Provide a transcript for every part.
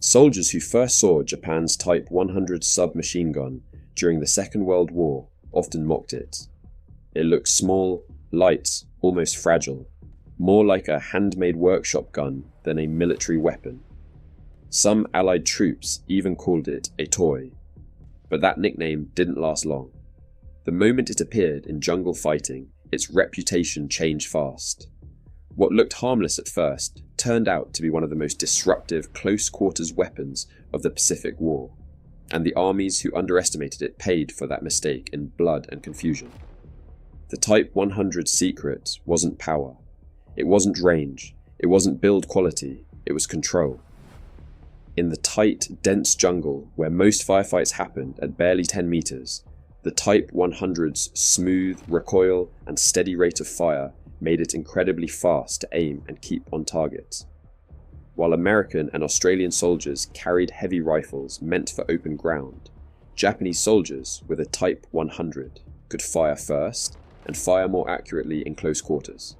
Soldiers who first saw Japan's Type 100 submachine gun during the Second World War often mocked it. It looked small, light, almost fragile, more like a handmade workshop gun than a military weapon. Some Allied troops even called it a toy, but that nickname didn't last long. The moment it appeared in jungle fighting, its reputation changed fast. What looked harmless at first turned out to be one of the most disruptive close-quarters weapons of the Pacific War, and the armies who underestimated it paid for that mistake in blood and confusion. The Type 100's secret wasn't power. It wasn't range. It wasn't build quality. It was control. In the tight, dense jungle where most firefights happened at barely 10 meters, the Type 100's smooth recoil and steady rate of fire made it incredibly fast to aim and keep on target. While American and Australian soldiers carried heavy rifles meant for open ground, Japanese soldiers with a Type 100 could fire first and fire more accurately in close quarters.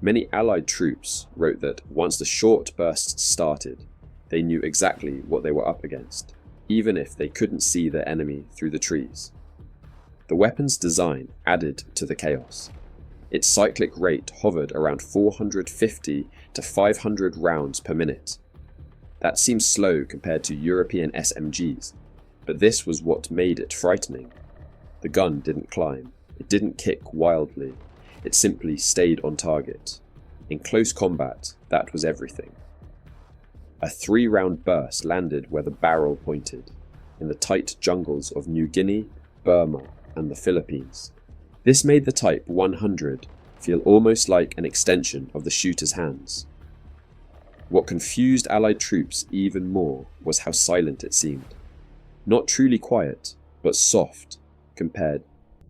Many Allied troops wrote that once the short bursts started, they knew exactly what they were up against, even if they couldn't see their enemy through the trees. The weapon's design added to the chaos. Its cyclic rate hovered around 450 to 500 rounds per minute. That seems slow compared to European SMGs, but this was what made it frightening. The gun didn't climb, it didn't kick wildly, it simply stayed on target. In close combat, that was everything. A 3-round burst landed where the barrel pointed, in the tight jungles of New Guinea, Burma, and the Philippines. This made the Type 100 feel almost like an extension of the shooter's hands. What confused Allied troops even more was how silent it seemed. Not truly quiet, but soft compared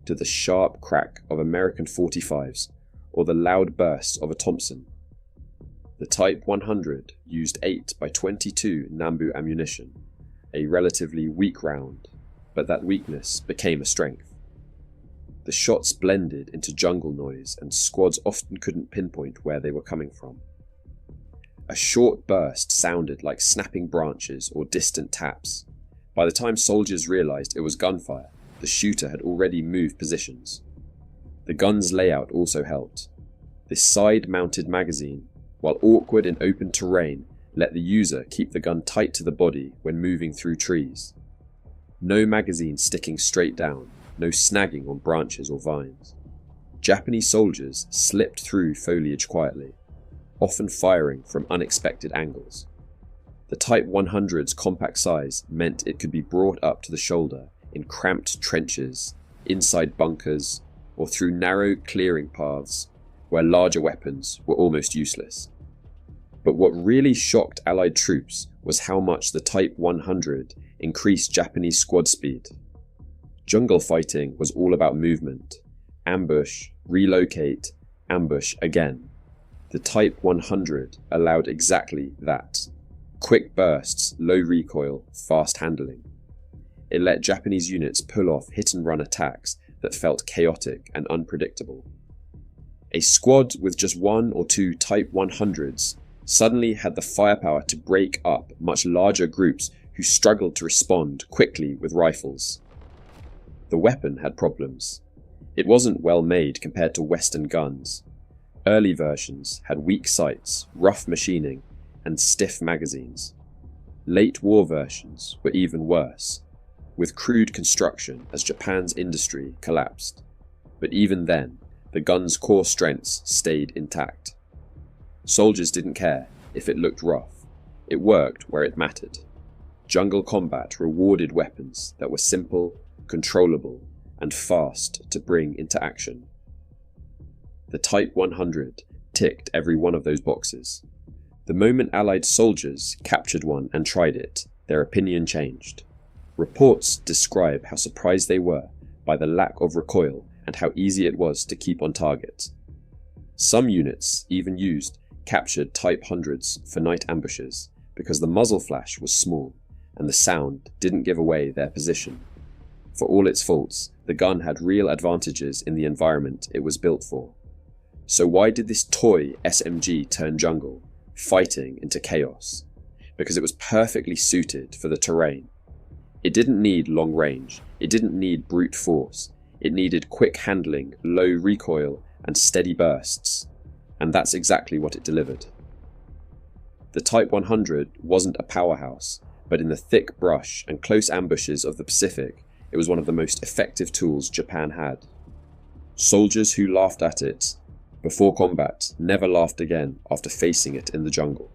to the sharp crack of American 45s or the loud bursts of a Thompson. The Type 100 used 8x22 Nambu ammunition, a relatively weak round, but that weakness became a strength. The shots blended into jungle noise and squads often couldn't pinpoint where they were coming from. A short burst sounded like snapping branches or distant taps. By the time soldiers realized it was gunfire, the shooter had already moved positions. The gun's layout also helped. This side-mounted magazine, while awkward in open terrain, let the user keep the gun tight to the body when moving through trees. No magazine sticking straight down, no snagging on branches or vines. Japanese soldiers slipped through foliage quietly, often firing from unexpected angles. The Type 100's compact size meant it could be brought up to the shoulder in cramped trenches, inside bunkers, or through narrow clearing paths where larger weapons were almost useless. But what really shocked Allied troops was how much the Type 100 increased Japanese squad speed. Jungle fighting was all about movement. Ambush, relocate, ambush again. The Type 100 allowed exactly that. Quick bursts, low recoil, fast handling. It let Japanese units pull off hit-and-run attacks that felt chaotic and unpredictable. A squad with just 1 or 2 Type 100s suddenly had the firepower to break up much larger groups who struggled to respond quickly with rifles. The weapon had problems. It wasn't well made compared to Western guns. Early versions had weak sights, rough machining, and stiff magazines. Late war versions were even worse, with crude construction as Japan's industry collapsed. But even then, the gun's core strengths stayed intact. Soldiers didn't care if it looked rough. It worked where it mattered. Jungle combat rewarded weapons that were simple, controllable, and fast to bring into action. The Type 100 ticked every one of those boxes. The moment Allied soldiers captured one and tried it, their opinion changed. Reports describe how surprised they were by the lack of recoil and how easy it was to keep on target. Some units even used captured Type 100s for night ambushes because the muzzle flash was small and the sound didn't give away their position. For all its faults, the gun had real advantages in the environment it was built for. So why did this toy SMG turn jungle, fighting into chaos? because it was perfectly suited for the terrain. It didn't need long range, it didn't need brute force, it needed quick handling, low recoil, and steady bursts, and that's exactly what it delivered. The Type 100 wasn't a powerhouse, but in the thick brush and close ambushes of the Pacific, it was one of the most effective tools Japan had. Soldiers who laughed at it before combat never laughed again after facing it in the jungle.